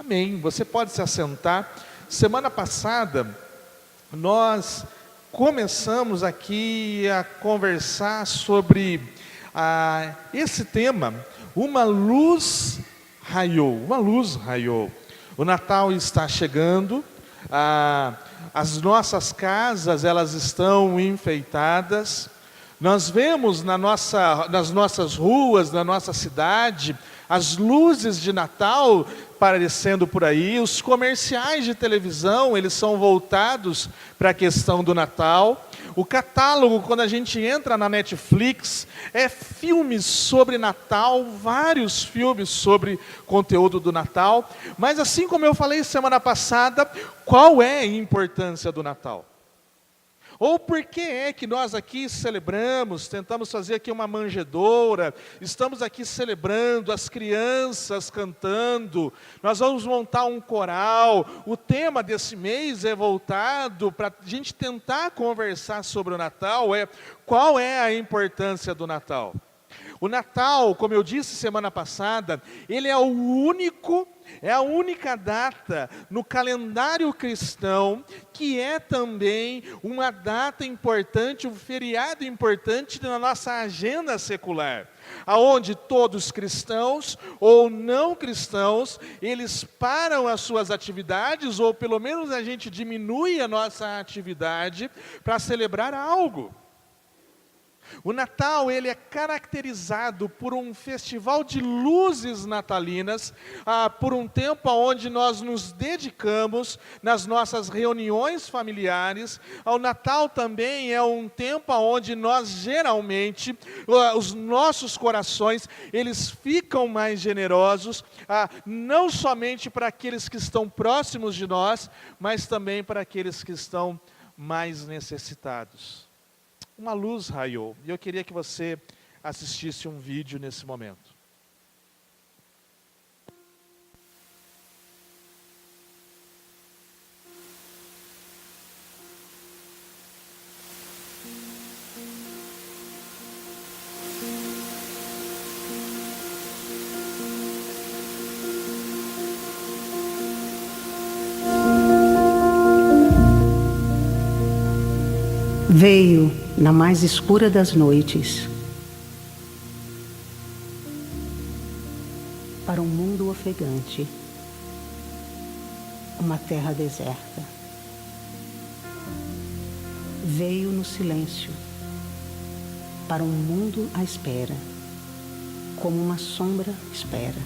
Amém. Você pode se assentar. Semana passada, nós começamos aqui a conversar sobre esse tema, uma luz raiou. Uma luz raiou. O Natal está chegando, as nossas casas, elas estão enfeitadas. Nós vemos nas nossas ruas, na nossa cidade, as luzes de Natal aparecendo por aí. Os comerciais de televisão, eles são voltados para a questão do Natal. O catálogo, quando a gente entra na Netflix, é filmes sobre Natal, vários filmes sobre conteúdo do Natal. Mas assim como eu falei semana passada, qual é a importância do Natal? Ou por que é que nós aqui celebramos, tentamos fazer aqui uma manjedoura, estamos aqui celebrando, as crianças cantando, nós vamos montar um coral. O tema desse mês é voltado para a gente tentar conversar sobre o Natal, qual é a importância do Natal? O Natal, como eu disse semana passada, ele é a única data no calendário cristão que é também uma data importante, um feriado importante na nossa agenda secular, aonde todos cristãos ou não cristãos, eles param as suas atividades, ou pelo menos a gente diminui a nossa atividade para celebrar algo. O Natal, ele é caracterizado por um festival de luzes natalinas, por um tempo onde nós nos dedicamos nas nossas reuniões familiares. O Natal também é um tempo onde nós geralmente, os nossos corações, eles ficam mais generosos, não somente para aqueles que estão próximos de nós, mas também para aqueles que estão mais necessitados. Uma luz raiou, e eu queria que você assistisse um vídeo nesse momento. Veio na mais escura das noites para um mundo ofegante, uma terra deserta. Veio no silêncio para um mundo à espera, como uma sombra espera.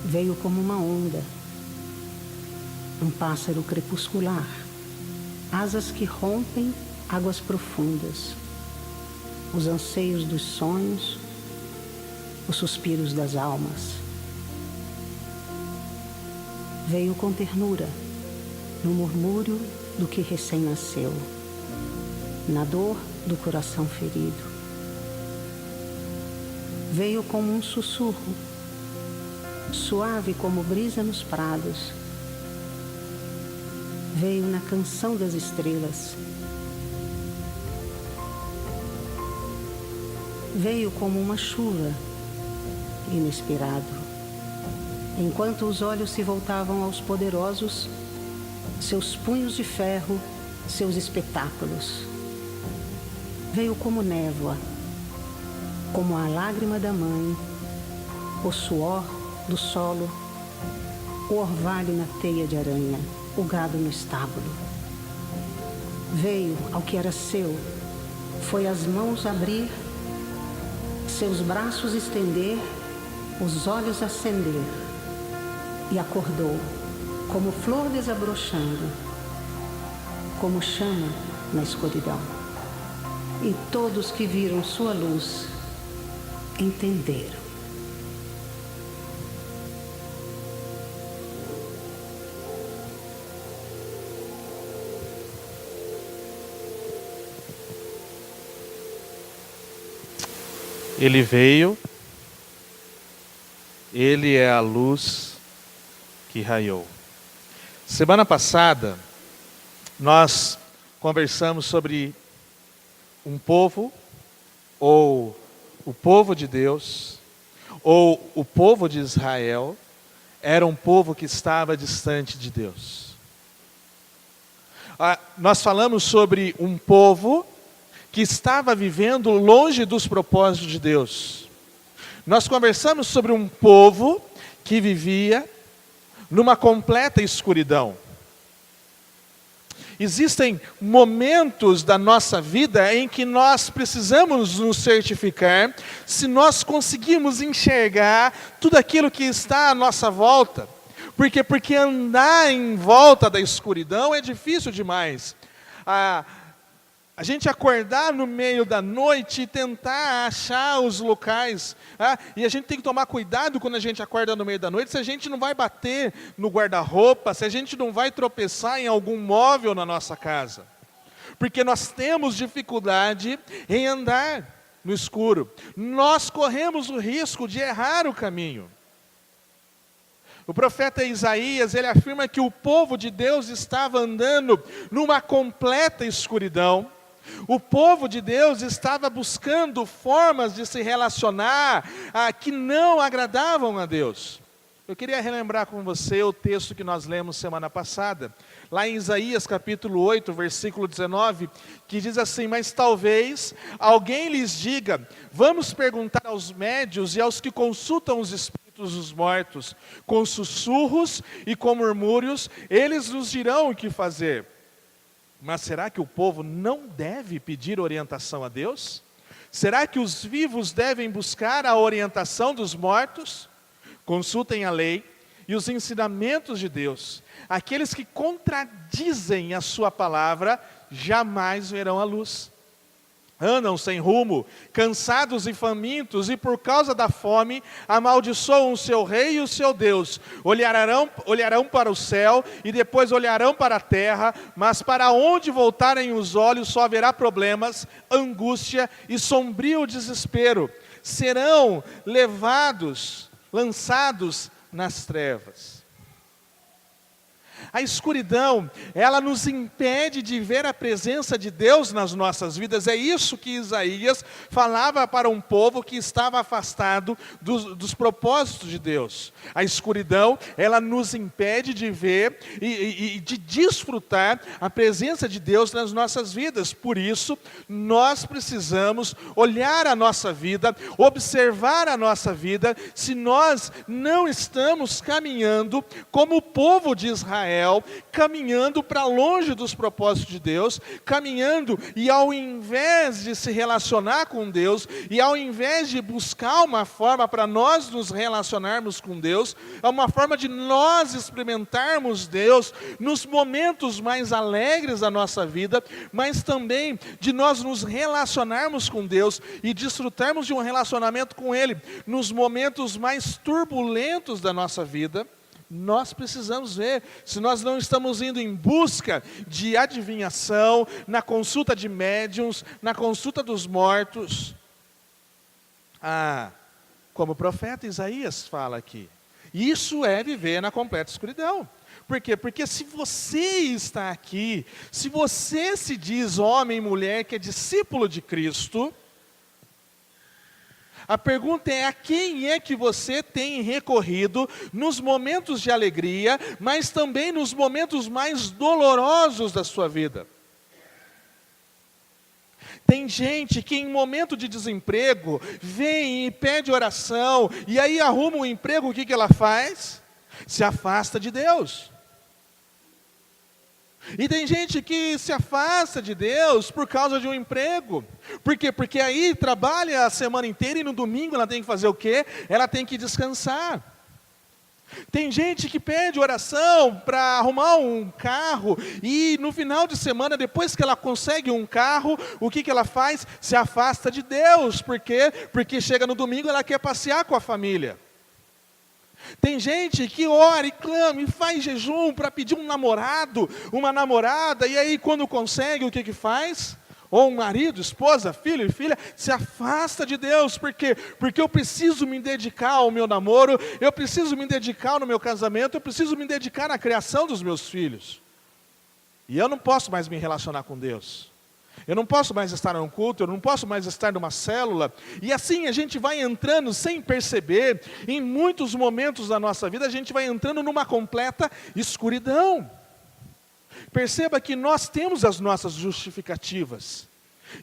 Veio como uma onda, um pássaro crepuscular, asas que rompem águas profundas, os anseios dos sonhos, os suspiros das almas. Veio com ternura, no murmúrio do que recém-nasceu, na dor do coração ferido. Veio como um sussurro, suave como brisa nos prados. Veio na canção das estrelas. Veio como uma chuva, inesperado. Enquanto os olhos se voltavam aos poderosos, seus punhos de ferro, seus espetáculos. Veio como névoa, como a lágrima da mãe, o suor do solo, o orvalho na teia de aranha, o gado no estábulo. Veio ao que era seu, foi as mãos abrir, seus braços estender, os olhos acender, e acordou, como flor desabrochando, como chama na escuridão. E todos que viram sua luz entenderam. Ele veio, ele é a luz que raiou. Semana passada, nós conversamos sobre um povo, ou o povo de Deus, ou o povo de Israel, era um povo que estava distante de Deus. Nós falamos sobre um povo que estava vivendo longe dos propósitos de Deus. Nós conversamos sobre um povo que vivia numa completa escuridão. Existem momentos da nossa vida em que nós precisamos nos certificar se nós conseguimos enxergar tudo aquilo que está à nossa volta. Porque andar em volta da escuridão é difícil demais. A gente acordar no meio da noite e tentar achar os locais. E a gente tem que tomar cuidado quando a gente acorda no meio da noite, se a gente não vai bater no guarda-roupa, se a gente não vai tropeçar em algum móvel na nossa casa. Porque nós temos dificuldade em andar no escuro. Nós corremos o risco de errar o caminho. O profeta Isaías, ele afirma que o povo de Deus estava andando numa completa escuridão. O povo de Deus estava buscando formas de se relacionar que não agradavam a Deus. Eu queria relembrar com você o texto que nós lemos semana passada, lá em Isaías capítulo 8, versículo 19, que diz assim: mas talvez alguém lhes diga, vamos perguntar aos médios e aos que consultam os espíritos dos mortos, com sussurros e com murmúrios, eles nos dirão o que fazer. Mas será que o povo não deve pedir orientação a Deus? Será que os vivos devem buscar a orientação dos mortos? Consultem a lei e os ensinamentos de Deus. Aqueles que contradizem a sua palavra jamais verão a luz. Andam sem rumo, cansados e famintos, e por causa da fome, amaldiçoam o seu rei e o seu Deus. Olharão para o céu e depois olharão para a terra, mas para onde voltarem os olhos só haverá problemas, angústia e sombrio desespero. Serão lançados nas trevas. A escuridão, ela nos impede de ver a presença de Deus nas nossas vidas. É isso que Isaías falava para um povo que estava afastado dos propósitos de Deus. A escuridão, ela nos impede de ver e de desfrutar a presença de Deus nas nossas vidas. Por isso, nós precisamos olhar a nossa vida, observar a nossa vida, se nós não estamos caminhando como o povo de Israel, caminhando para longe dos propósitos de Deus, caminhando e ao invés de se relacionar com Deus, e ao invés de buscar uma forma para nós nos relacionarmos com Deus, é uma forma de nós experimentarmos Deus nos momentos mais alegres da nossa vida, mas também de nós nos relacionarmos com Deus e desfrutarmos de um relacionamento com Ele nos momentos mais turbulentos da nossa vida. Nós precisamos ver se nós não estamos indo em busca de adivinhação, na consulta de médiuns, na consulta dos mortos. Como o profeta Isaías fala aqui, isso é viver na completa escuridão. Por quê? Porque se você está aqui, se você se diz homem e mulher que é discípulo de Cristo, a pergunta é: a quem é que você tem recorrido nos momentos de alegria, mas também nos momentos mais dolorosos da sua vida? Tem gente que em momento de desemprego vem e pede oração, e aí arruma um emprego, o que ela faz? Se afasta de Deus. E tem gente que se afasta de Deus por causa de um emprego. Por quê? Porque aí trabalha a semana inteira e no domingo ela tem que fazer o quê? Ela tem que descansar. Tem gente que pede oração para arrumar um carro e no final de semana, depois que ela consegue um carro, o que ela faz? Se afasta de Deus. Por quê? Porque chega no domingo e ela quer passear com a família. Tem gente que ora e clama e faz jejum para pedir um namorado, uma namorada, e aí quando consegue, o que faz? Ou um marido, esposa, filho e filha, se afasta de Deus. Por quê? Porque eu preciso me dedicar ao meu namoro, eu preciso me dedicar no meu casamento, eu preciso me dedicar na criação dos meus filhos. E eu não posso mais me relacionar com Deus. Eu não posso mais estar num culto, eu não posso mais estar numa célula. E assim a gente vai entrando sem perceber, em muitos momentos da nossa vida, a gente vai entrando numa completa escuridão. Perceba que nós temos as nossas justificativas.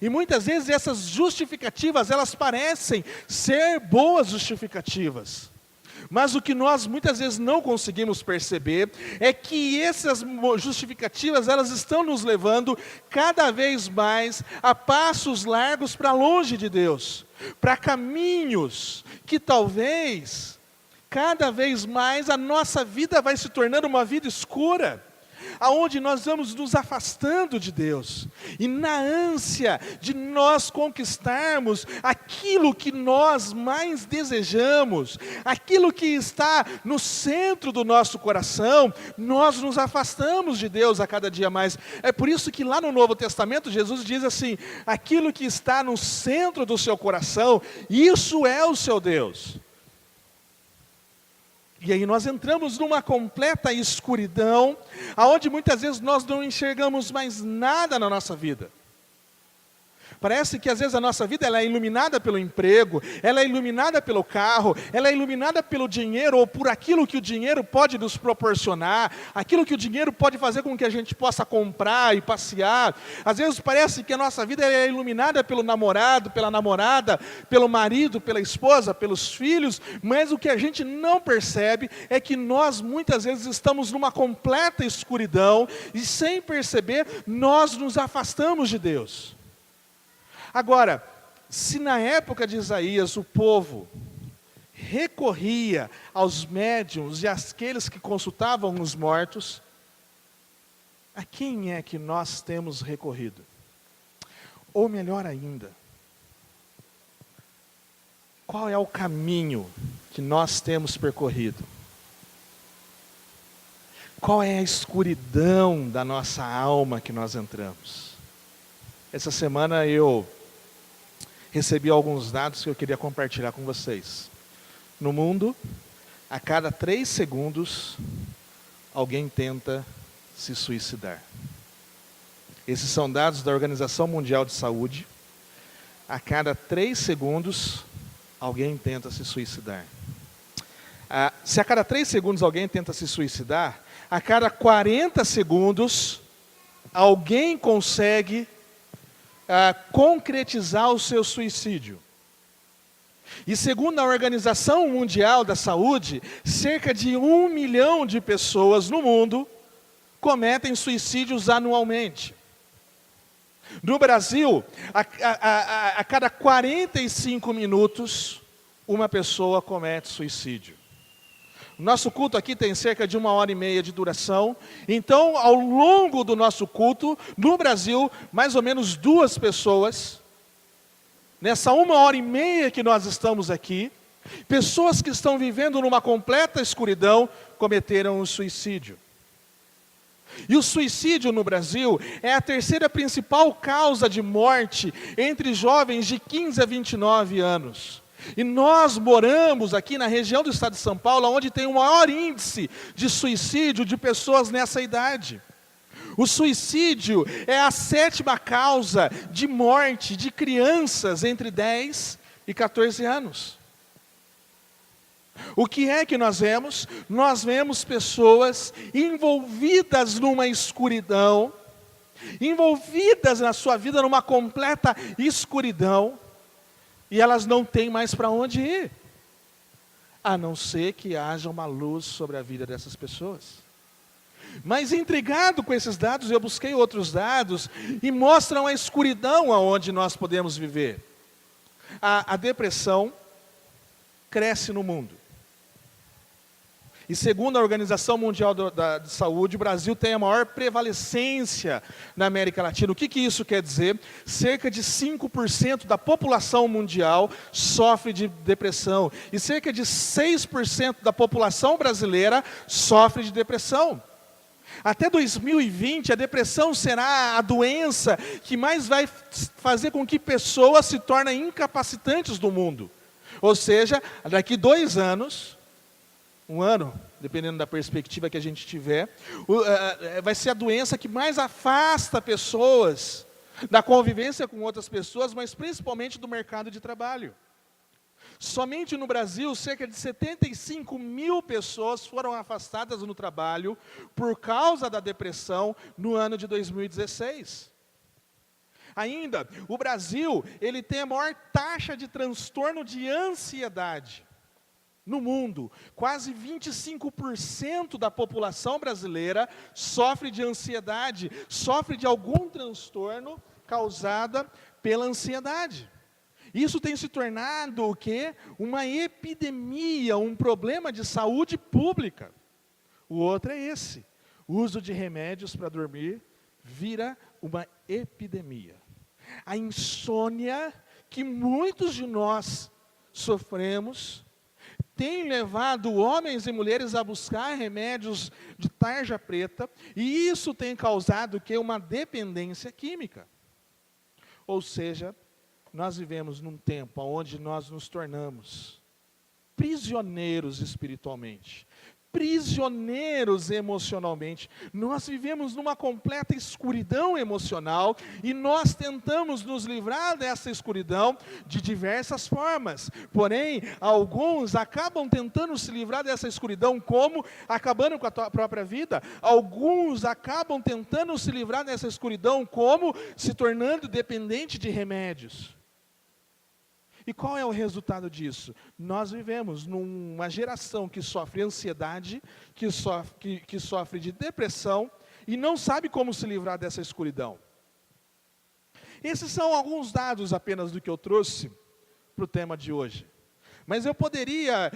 E muitas vezes essas justificativas, elas parecem ser boas justificativas. Mas o que nós muitas vezes não conseguimos perceber é que essas justificativas, elas estão nos levando cada vez mais a passos largos para longe de Deus, para caminhos que talvez, cada vez mais, a nossa vida vai se tornando uma vida escura, aonde nós vamos nos afastando de Deus, e na ânsia de nós conquistarmos aquilo que nós mais desejamos, aquilo que está no centro do nosso coração, nós nos afastamos de Deus a cada dia mais. É por isso que lá no Novo Testamento, Jesus diz assim: aquilo que está no centro do seu coração, isso é o seu Deus. E aí nós entramos numa completa escuridão, aonde muitas vezes nós não enxergamos mais nada na nossa vida. Parece que às vezes a nossa vida ela é iluminada pelo emprego, ela é iluminada pelo carro, ela é iluminada pelo dinheiro ou por aquilo que o dinheiro pode nos proporcionar, aquilo que o dinheiro pode fazer com que a gente possa comprar e passear. Às vezes parece que a nossa vida é iluminada pelo namorado, pela namorada, pelo marido, pela esposa, pelos filhos, mas o que a gente não percebe é que nós muitas vezes estamos numa completa escuridão e sem perceber nós nos afastamos de Deus. Agora, se na época de Isaías o povo recorria aos médiuns e àqueles que consultavam os mortos, a quem é que nós temos recorrido? Ou melhor ainda, qual é o caminho que nós temos percorrido? Qual é a escuridão da nossa alma que nós entramos? Essa semana eu recebi alguns dados que eu queria compartilhar com vocês. No mundo, a cada 3 segundos, alguém tenta se suicidar. Esses são dados da Organização Mundial de Saúde. A cada 3 segundos, alguém tenta se suicidar. Se a cada 3 segundos alguém tenta se suicidar, a cada 40 segundos, alguém consegue concretizar o seu suicídio. E segundo a Organização Mundial da Saúde, cerca de 1 milhão de pessoas no mundo cometem suicídios anualmente. No Brasil, a cada 45 minutos, uma pessoa comete suicídio. Nosso culto aqui tem cerca de 1h30 de duração. Então, ao longo do nosso culto, no Brasil, mais ou menos 2 pessoas, nessa 1h30 que nós estamos aqui, pessoas que estão vivendo numa completa escuridão, cometeram o suicídio. E o suicídio no Brasil é a 3ª principal causa de morte entre jovens de 15 a 29 anos. E nós moramos aqui na região do estado de São Paulo, onde tem o maior índice de suicídio de pessoas nessa idade. O suicídio é a 7ª causa de morte de crianças entre 10 e 14 anos. O que é que nós vemos? Nós vemos pessoas envolvidas numa escuridão, envolvidas na sua vida numa completa escuridão, e elas não têm mais para onde ir, a não ser que haja uma luz sobre a vida dessas pessoas. Mas intrigado com esses dados, eu busquei outros dados, e mostram a escuridão aonde nós podemos viver. A depressão cresce no mundo. E segundo a Organização Mundial de Saúde, o Brasil tem a maior prevalecência na América Latina. O que isso quer dizer? Cerca de 5% da população mundial sofre de depressão. E cerca de 6% da população brasileira sofre de depressão. Até 2020, a depressão será a doença que mais vai fazer com que pessoas se tornem incapacitantes do mundo. Ou seja, daqui 2 anos... 1 ano, dependendo da perspectiva que a gente tiver, vai ser a doença que mais afasta pessoas da convivência com outras pessoas, mas principalmente do mercado de trabalho. Somente no Brasil, cerca de 75 mil pessoas foram afastadas no trabalho por causa da depressão no ano de 2016. Ainda, o Brasil, ele tem a maior taxa de transtorno de ansiedade no mundo. Quase 25% da população brasileira sofre de ansiedade, sofre de algum transtorno causado pela ansiedade. Isso tem se tornado o quê? Uma epidemia, um problema de saúde pública. O outro é esse: o uso de remédios para dormir vira uma epidemia. A insônia que muitos de nós sofremos tem levado homens e mulheres a buscar remédios de tarja preta, e isso tem causado o quê? Uma dependência química. Ou seja, nós vivemos num tempo onde nós nos tornamos prisioneiros espiritualmente, prisioneiros emocionalmente. Nós vivemos numa completa escuridão emocional e nós tentamos nos livrar dessa escuridão de diversas formas. Porém, alguns acabam tentando se livrar dessa escuridão como acabando com a própria vida. Alguns acabam tentando se livrar dessa escuridão como se tornando dependente de remédios. E qual é o resultado disso? Nós vivemos numa geração que sofre ansiedade, que sofre de depressão e não sabe como se livrar dessa escuridão. Esses são alguns dados apenas do que eu trouxe para o tema de hoje. Mas eu poderia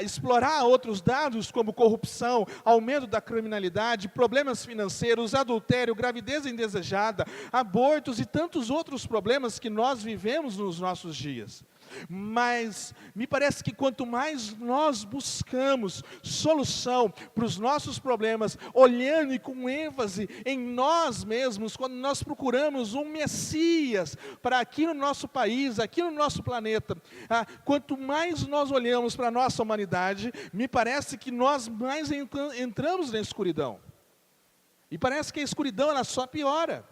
explorar outros dados como corrupção, aumento da criminalidade, problemas financeiros, adultério, gravidez indesejada, abortos e tantos outros problemas que nós vivemos nos nossos dias. Mas me parece que quanto mais nós buscamos solução para os nossos problemas, olhando e com ênfase em nós mesmos, quando nós procuramos um Messias para aqui no nosso país, aqui no nosso planeta, quanto mais nós olhamos para a nossa humanidade, me parece que nós mais entramos na escuridão. E parece que a escuridão ela só piora.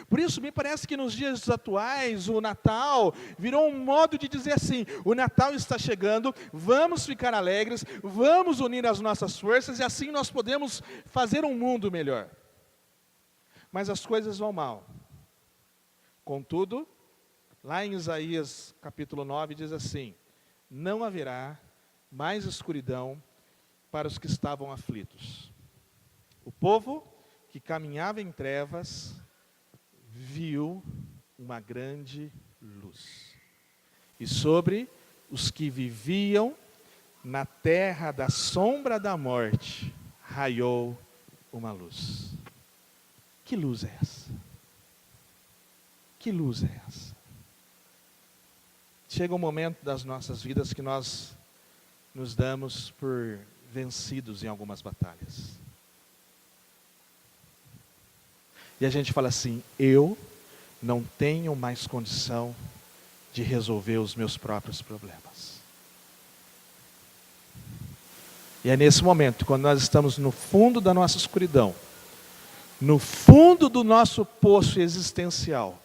Por isso, me parece que nos dias atuais, o Natal virou um modo de dizer assim: o Natal está chegando, vamos ficar alegres, vamos unir as nossas forças e assim nós podemos fazer um mundo melhor. Mas as coisas vão mal. Contudo, lá em Isaías capítulo 9 diz assim: não haverá mais escuridão para os que estavam aflitos. O povo que caminhava em trevas viu uma grande luz. E sobre os que viviam na terra da sombra da morte, raiou uma luz. Que luz é essa? Que luz é essa? Chega um momento das nossas vidas que nós nos damos por vencidos em algumas batalhas. E a gente fala assim: eu não tenho mais condição de resolver os meus próprios problemas. E é nesse momento, quando nós estamos no fundo da nossa escuridão, no fundo do nosso poço existencial,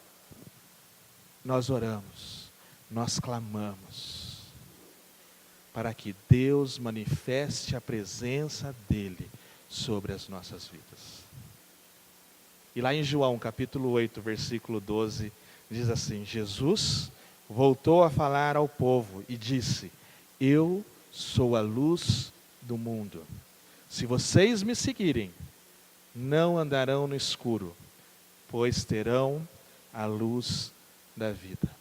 nós oramos, nós clamamos, para que Deus manifeste a presença dEle sobre as nossas vidas. E lá em João, capítulo 8, versículo 12, diz assim: Jesus voltou a falar ao povo e disse: eu sou a luz do mundo. Se vocês me seguirem, não andarão no escuro, pois terão a luz da vida.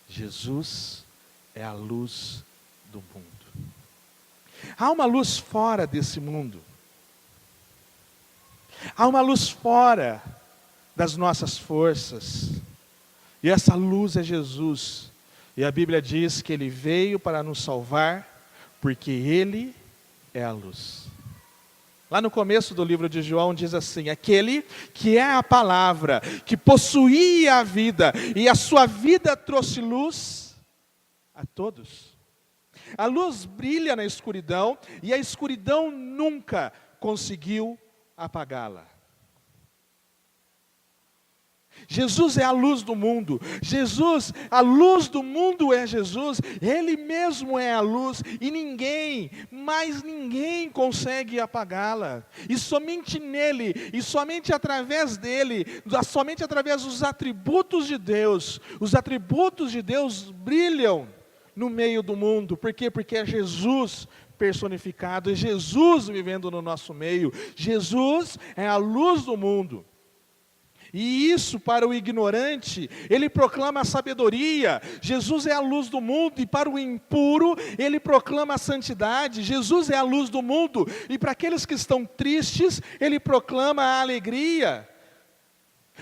Jesus é a luz do mundo. Há uma luz fora desse mundo. Há uma luz fora das nossas forças. E essa luz é Jesus. E a Bíblia diz que Ele veio para nos salvar, porque Ele é a luz. Lá no começo do livro de João diz assim: aquele que é a palavra, que possuía a vida, e a sua vida trouxe luz a todos. A luz brilha na escuridão, e a escuridão nunca conseguiu apagá-la. Jesus é a luz do mundo. Jesus, a luz do mundo é Jesus. Ele mesmo é a luz e ninguém, mais ninguém consegue apagá-la. E somente nele, e somente através dele, somente através dos atributos de Deus, os atributos de Deus brilham no meio do mundo. Por quê? Porque é Jesus personificado, é Jesus vivendo no nosso meio. Jesus é a luz do mundo. E isso, para o ignorante, ele proclama a sabedoria. Jesus é a luz do mundo. E para o impuro, ele proclama a santidade. Jesus é a luz do mundo. E para aqueles que estão tristes, ele proclama a alegria.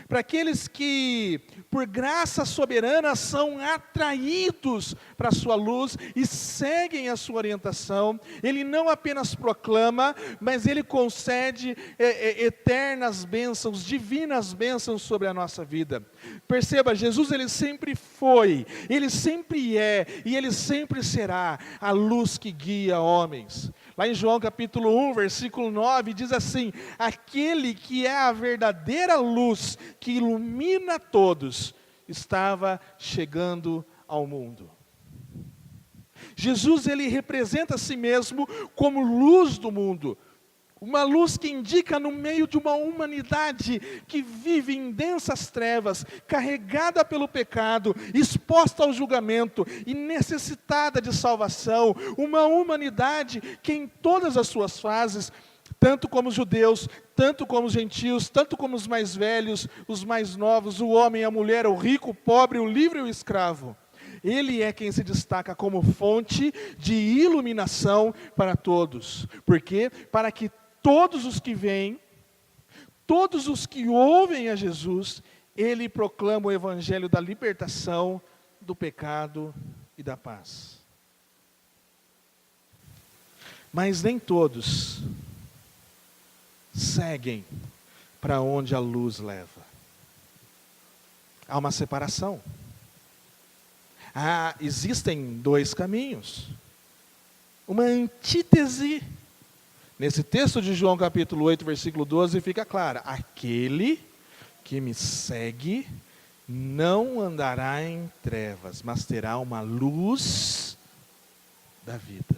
Para aqueles que, por graça soberana, são atraídos para a sua luz e seguem a sua orientação, ele não apenas proclama, mas ele concede eternas bênçãos, divinas bênçãos sobre a nossa vida. Perceba, Jesus ele sempre foi, ele sempre é e ele sempre será a luz que guia homens. Lá em João capítulo 1, versículo 9, diz assim: aquele que é a verdadeira luz que ilumina todos, estava chegando ao mundo. Jesus, ele representa a si mesmo como luz do mundo. Uma luz que indica no meio de uma humanidade que vive em densas trevas, carregada pelo pecado, exposta ao julgamento e necessitada de salvação. Uma humanidade que em todas as suas fases, tanto como os judeus, tanto como os gentios, tanto como os mais velhos, os mais novos, o homem e a mulher, o rico, o pobre, o livre e o escravo, ele é quem se destaca como fonte de iluminação para todos. Por quê? Para que todos os que vêm, todos os que ouvem a Jesus, ele proclama o evangelho da libertação, do pecado e da paz. Mas nem todos seguem para onde a luz leva. Há uma separação. Existem dois caminhos. Uma antítese. Nesse texto de João capítulo 8, versículo 12, fica claro: aquele que me segue não andará em trevas, mas terá uma luz da vida.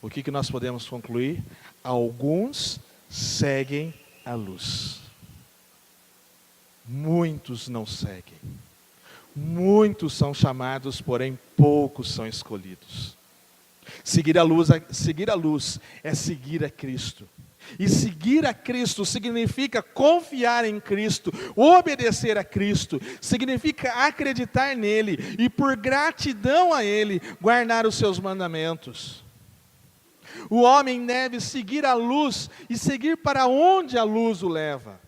O que nós podemos concluir? Alguns seguem a luz. Muitos não seguem. Muitos são chamados, porém poucos são escolhidos. Seguir a luz é seguir a Cristo. E seguir a Cristo significa confiar em Cristo, obedecer a Cristo, significa acreditar nele e por gratidão a ele, guardar os seus mandamentos. O homem deve seguir a luz e seguir para onde a luz o leva.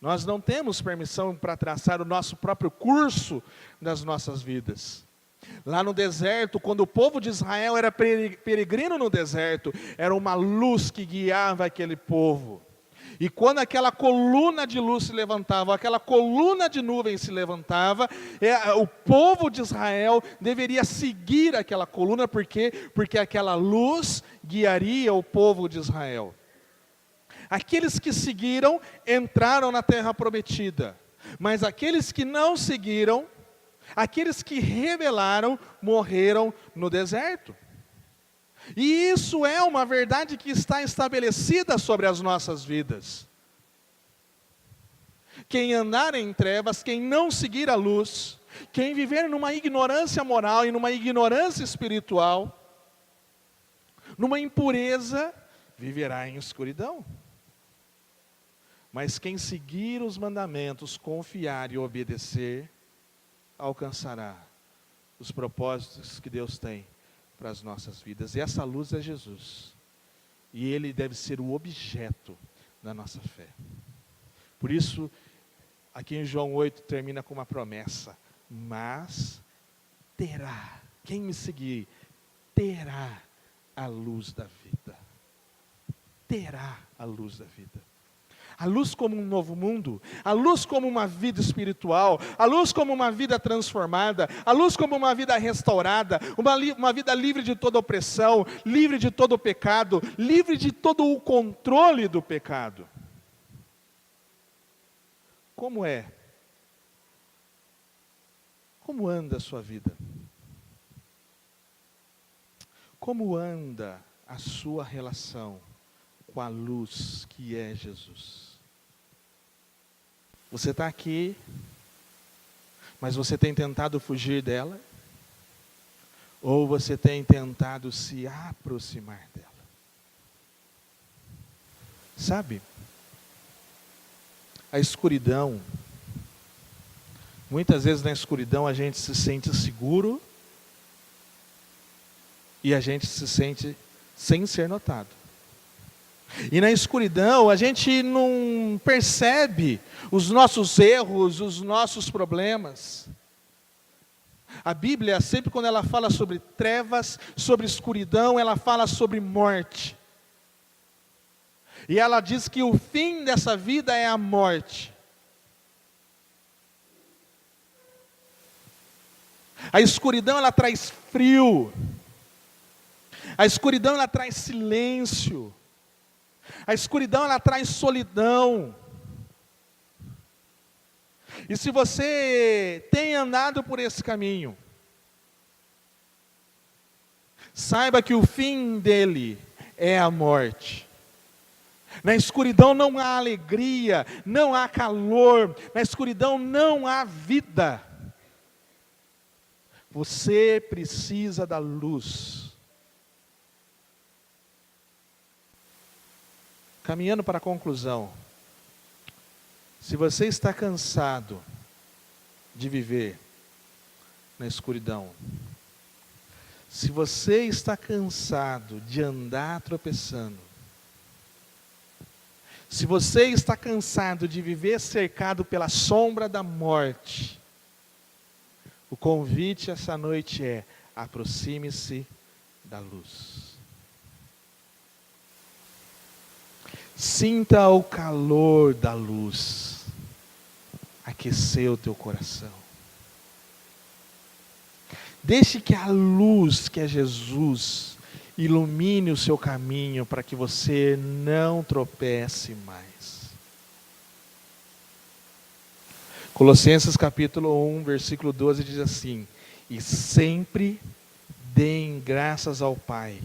Nós não temos permissão para traçar o nosso próprio curso das nossas vidas. Lá no deserto, quando o povo de Israel era peregrino no deserto, era uma luz que guiava aquele povo. E quando aquela coluna de luz se levantava, aquela coluna de nuvem se levantava, o povo de Israel deveria seguir aquela coluna, por quê? Porque aquela luz guiaria o povo de Israel. Aqueles que seguiram entraram na terra prometida, mas aqueles que não seguiram, aqueles que rebelaram, morreram no deserto. E isso é uma verdade que está estabelecida sobre as nossas vidas. Quem andar em trevas, quem não seguir a luz, quem viver numa ignorância moral e numa ignorância espiritual, numa impureza, viverá em escuridão. Mas quem seguir os mandamentos, confiar e obedecer, alcançará os propósitos que Deus tem para as nossas vidas. E essa luz é Jesus. E ele deve ser o objeto da nossa fé. Por isso, aqui em João 8 termina com uma promessa: mas terá, quem me seguir, terá a luz da vida. Terá a luz da vida. A luz como um novo mundo, a luz como uma vida espiritual, a luz como uma vida transformada, a luz como uma vida restaurada, uma vida livre de toda opressão, livre de todo pecado, livre de todo o controle do pecado. como é? Como anda a sua vida? Como anda a sua relação com a luz que é Jesus? Você está aqui, mas você tem tentado fugir dela? Ou você tem tentado se aproximar dela? Sabe? A escuridão, muitas vezes na escuridão a gente se sente seguro e a gente se sente sem ser notado. E na escuridão a gente não percebe os nossos erros, os nossos problemas. A Bíblia, sempre quando ela fala sobre trevas, sobre escuridão, ela fala sobre morte. E ela diz que o fim dessa vida é a morte. A escuridão, ela traz frio. A escuridão, ela traz silêncio. A escuridão, ela traz solidão. E se você tem andado por esse caminho, saiba que o fim dele é a morte. Na escuridão não há alegria, não há calor, na escuridão não há vida. Você precisa da luz. Caminhando para a conclusão, se você está cansado de viver na escuridão, se você está cansado de andar tropeçando, se você está cansado de viver cercado pela sombra da morte, o convite essa noite é: aproxime-se da luz. Sinta o calor da luz aquecer o teu coração. Deixe que a luz, que é Jesus, ilumine o seu caminho para que você não tropece mais. Colossenses capítulo 1, versículo 12 diz assim: e sempre deem graças ao Pai.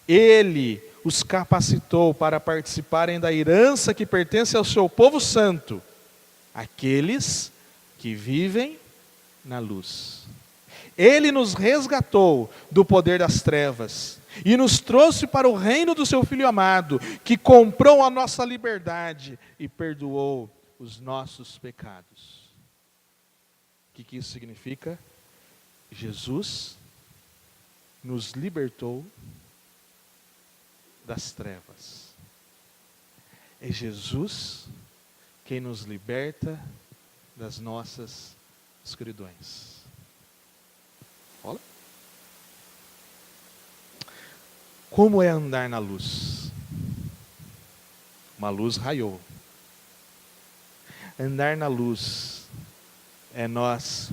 Ele os capacitou para participarem da herança que pertence ao seu povo santo, aqueles que vivem na luz. Ele nos resgatou do poder das trevas e nos trouxe para o reino do seu Filho amado, que comprou a nossa liberdade e perdoou os nossos pecados. O que isso significa? Jesus nos libertou das trevas. É Jesus quem nos liberta das nossas escuridões. Olha. Como é andar na luz? Uma luz raiou. Andar na luz é nós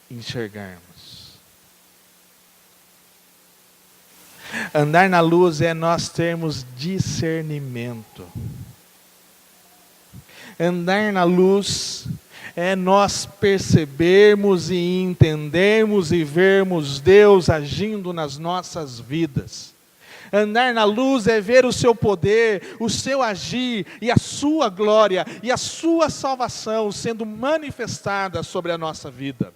enxergarmos. Andar na luz é nós termos discernimento. Andar na luz é nós percebermos e entendermos e vermos Deus agindo nas nossas vidas. Andar na luz é ver o seu poder, o seu agir e a sua glória e a sua salvação sendo manifestada sobre a nossa vida.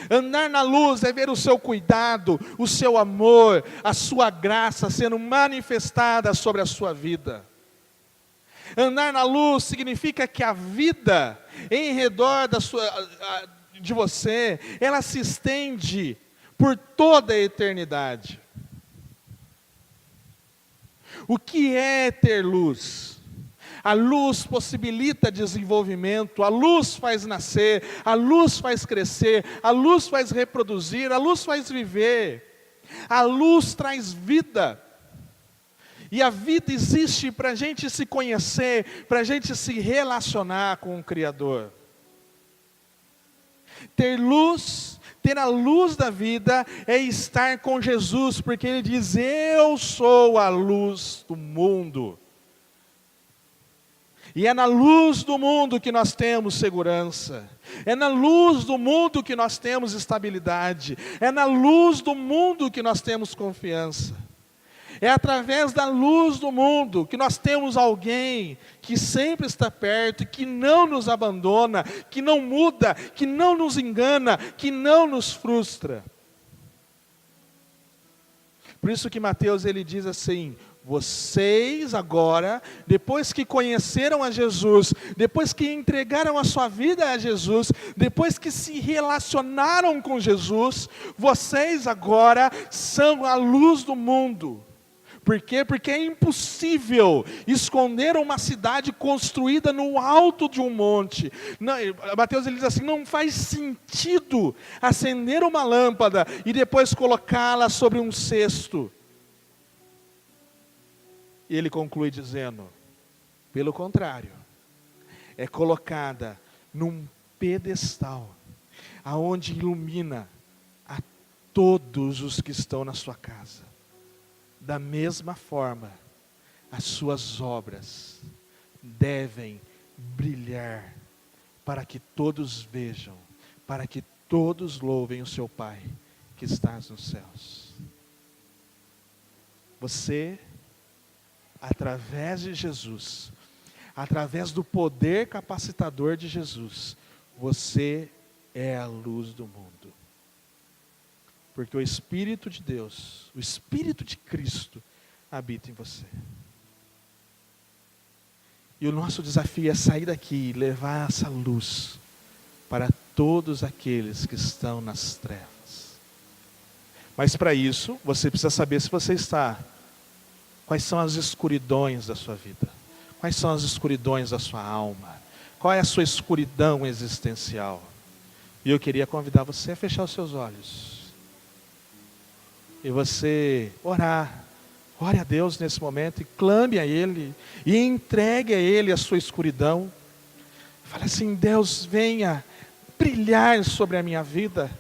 Andar na luz é ver o seu cuidado, o seu amor, a sua graça sendo manifestada sobre a sua vida. Andar na luz significa que a vida em redor de você, ela se estende por toda a eternidade. O que é ter luz? A luz possibilita desenvolvimento, a luz faz nascer, a luz faz crescer, a luz faz reproduzir, a luz faz viver. A luz traz vida. E a vida existe para a gente se conhecer, para a gente se relacionar com o Criador. Ter luz, ter a luz da vida é estar com Jesus, porque Ele diz: eu sou a luz do mundo. E é na luz do mundo que nós temos segurança. É na luz do mundo que nós temos estabilidade. É na luz do mundo que nós temos confiança. É através da luz do mundo que nós temos alguém que sempre está perto, que não nos abandona, que não muda, que não nos engana, que não nos frustra. Por isso que Mateus ele diz assim: vocês agora, depois que conheceram a Jesus, depois que entregaram a sua vida a Jesus, depois que se relacionaram com Jesus, vocês agora são a luz do mundo. Por quê? Porque é impossível esconder uma cidade construída no alto de um monte. Não, Mateus ele diz assim: não faz sentido acender uma lâmpada e depois colocá-la sobre um cesto. E ele conclui dizendo: pelo contrário, é colocada num pedestal, aonde ilumina a todos os que estão na sua casa. Da mesma forma, as suas obras devem brilhar, para que todos vejam, para que todos louvem o seu Pai, que estás nos céus. Você, através de Jesus, através do poder capacitador de Jesus, você é a luz do mundo. Porque o Espírito de Deus, o Espírito de Cristo, habita em você. E o nosso desafio é sair daqui e levar essa luz para todos aqueles que estão nas trevas. Mas para isso, você precisa saber se você está. Quais são as escuridões da sua vida? Quais são as escuridões da sua alma? Qual é a sua escuridão existencial? E eu queria convidar você a fechar os seus olhos. E você orar. Ore a Deus nesse momento e clame a Ele. E entregue a Ele a sua escuridão. Fale assim: Deus, venha brilhar sobre a minha vida.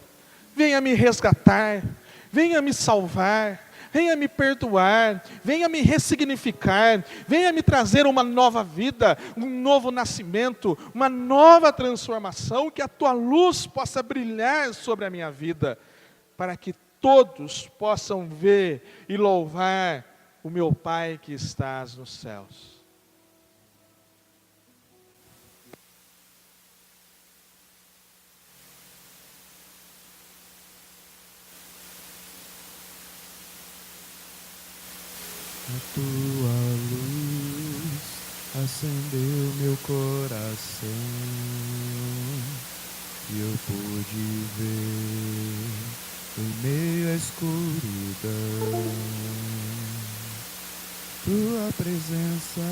Venha me resgatar. Venha me salvar. Venha me perdoar, venha me ressignificar, venha me trazer uma nova vida, um novo nascimento, uma nova transformação, que a tua luz possa brilhar sobre a minha vida, para que todos possam ver e louvar o meu Pai que estás nos céus. A tua luz acendeu meu coração e eu pude ver em meio à escuridão tua presença,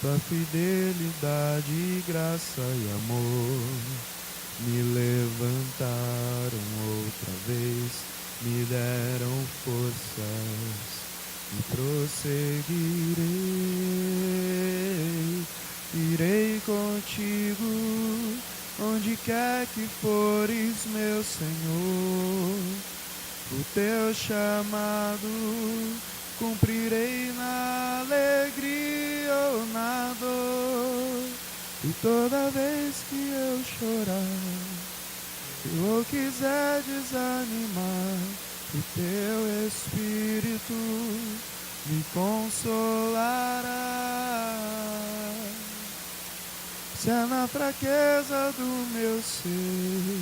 tua fidelidade, graça e amor me levantaram outra vez, me deram forças. E prosseguirei, irei contigo, onde quer que fores, meu Senhor. O teu chamado cumprirei na alegria ou na dor. E toda vez que eu chorar, ou quiser desanimar, o teu Espírito me consolará. Se é na fraqueza do meu ser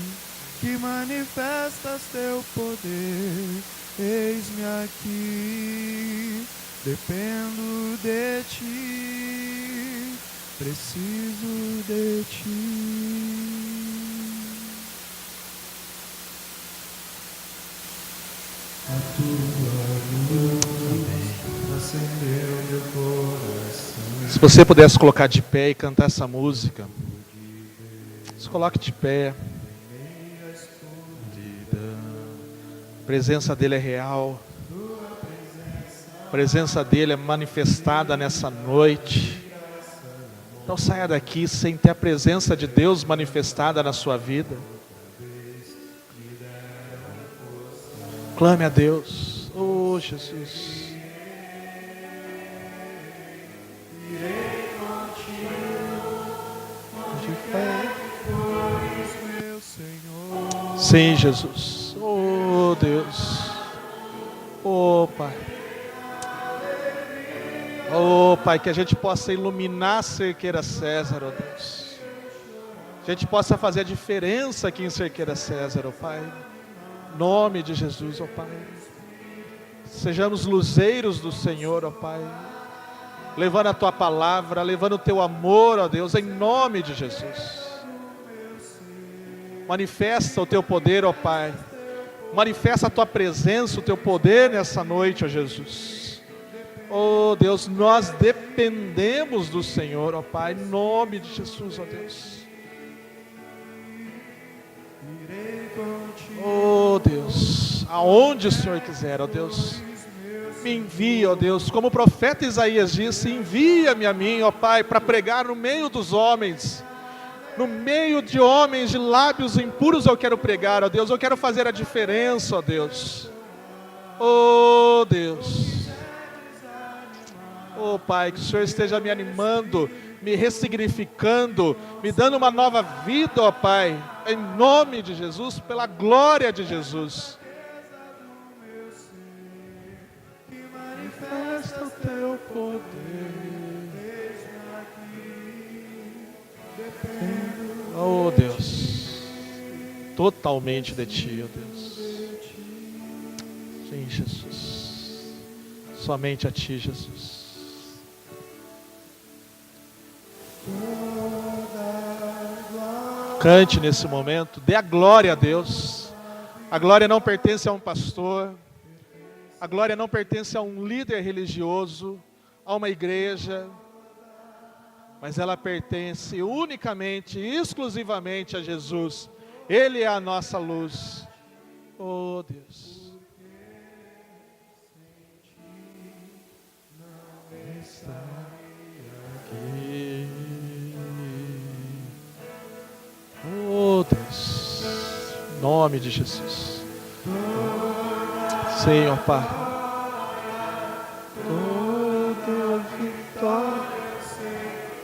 que manifestas teu poder, eis-me aqui, dependo de ti, preciso de ti. A tua luz acendeu meu coração. Se você pudesse colocar de pé e cantar essa música, se coloque de pé. A presença dele é real. A presença dele é manifestada nessa noite. Não saia daqui sem ter a presença de Deus manifestada na sua vida. Clame a Deus. Oh, Jesus. Irei contigo. Sim, Jesus. Oh, Deus. Oh, Pai. Oh, Pai, que a gente possa iluminar Cerqueira César, oh Deus. Que a gente possa fazer a diferença aqui em Cerqueira César, oh Pai. Em nome de Jesus, oh Pai. Sejamos luzeiros do Senhor, ó Pai, levando a Tua palavra, levando o Teu amor, ó Deus, em nome de Jesus. Manifesta o Teu poder, ó Pai, manifesta a Tua presença, o Teu poder nessa noite, ó Jesus. Ó Deus, nós dependemos do Senhor, ó Pai, em nome de Jesus, ó Deus. Oh Deus, aonde o Senhor quiser, ó Deus, me envia, ó Deus, como o profeta Isaías disse, envia-me a mim, ó Pai, para pregar no meio dos homens, no meio de homens de lábios impuros eu quero pregar, ó Deus, eu quero fazer a diferença, ó Deus. Oh Deus, oh Pai, que o Senhor esteja me animando, me ressignificando, me dando uma nova vida, ó Pai, em nome de Jesus, pela glória de Jesus. Manifesta o Teu poder. Oh Deus, totalmente de Ti, oh Deus. Sim, Jesus, somente a Ti, Jesus. Cante nesse momento, dê a glória a Deus. A glória não pertence a um pastor, a glória não pertence a um líder religioso, a uma igreja, mas ela pertence unicamente, exclusivamente a Jesus. Ele é a nossa luz. Oh Deus. Oh Deus, em nome de Jesus. Senhor Pai, toda vitória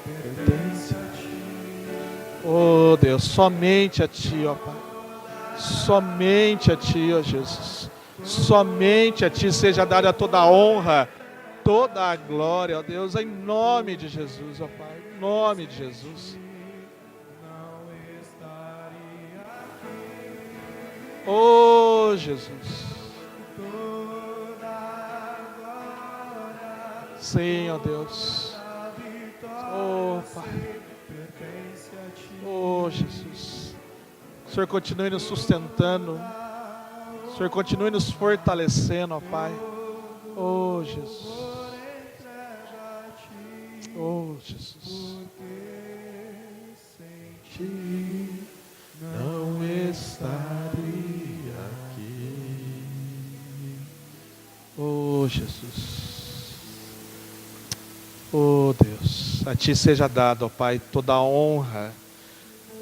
pertence a Ti. Oh Deus, somente a Ti, ó Pai. Somente a Ti, ó Jesus. Somente a Ti seja dada toda a honra, toda a glória, ó Deus, em nome de Jesus, ó Pai. Em nome de Jesus. Oh Jesus. Sim, ó Deus. Oh Pai. Oh Jesus. O Senhor continue nos sustentando. O Senhor continue nos fortalecendo, ó Pai. Oh Jesus. Oh Jesus. Sem Ti não estaria aqui. Oh Jesus. Oh Deus, a Ti seja dada, ó Pai, toda a honra,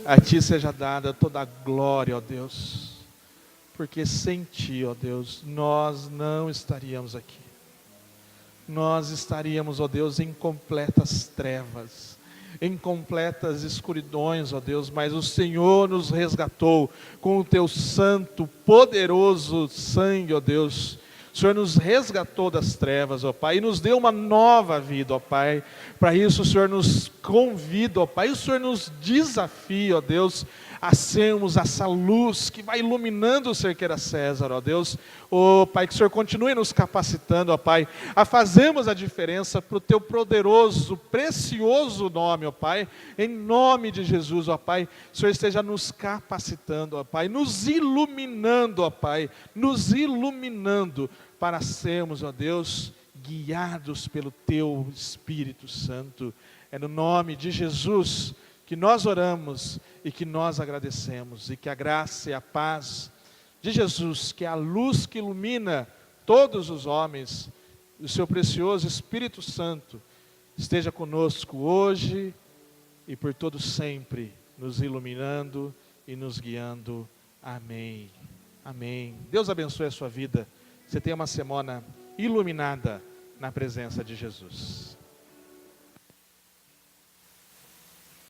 a Ti seja dada toda a glória, ó Deus, porque sem Ti, ó Deus, nós não estaríamos aqui. Nós estaríamos, ó Deus, em completas trevas, em completas escuridões, ó Deus, mas o Senhor nos resgatou com o Teu santo, poderoso sangue, ó Deus. O Senhor nos resgatou das trevas, ó Pai, e nos deu uma nova vida, ó Pai. Para isso o Senhor nos convida, ó Pai, e o Senhor nos desafia, ó Deus, a sermos essa luz que vai iluminando o Cerqueira César, ó Deus. Ó Pai, que o Senhor continue nos capacitando, ó Pai, a fazermos a diferença para o Teu poderoso, precioso nome, ó Pai, em nome de Jesus, ó Pai. O Senhor esteja nos capacitando, ó Pai, nos iluminando, ó Pai, nos iluminando para sermos, ó Deus, guiados pelo Teu Espírito Santo. É no nome de Jesus que nós oramos e que nós agradecemos, e que a graça e a paz de Jesus, que é a luz que ilumina todos os homens, o Seu precioso Espírito Santo, esteja conosco hoje e por todo sempre, nos iluminando e nos guiando. Amém. Amém. Deus abençoe a sua vida. Você tenha uma semana iluminada na presença de Jesus.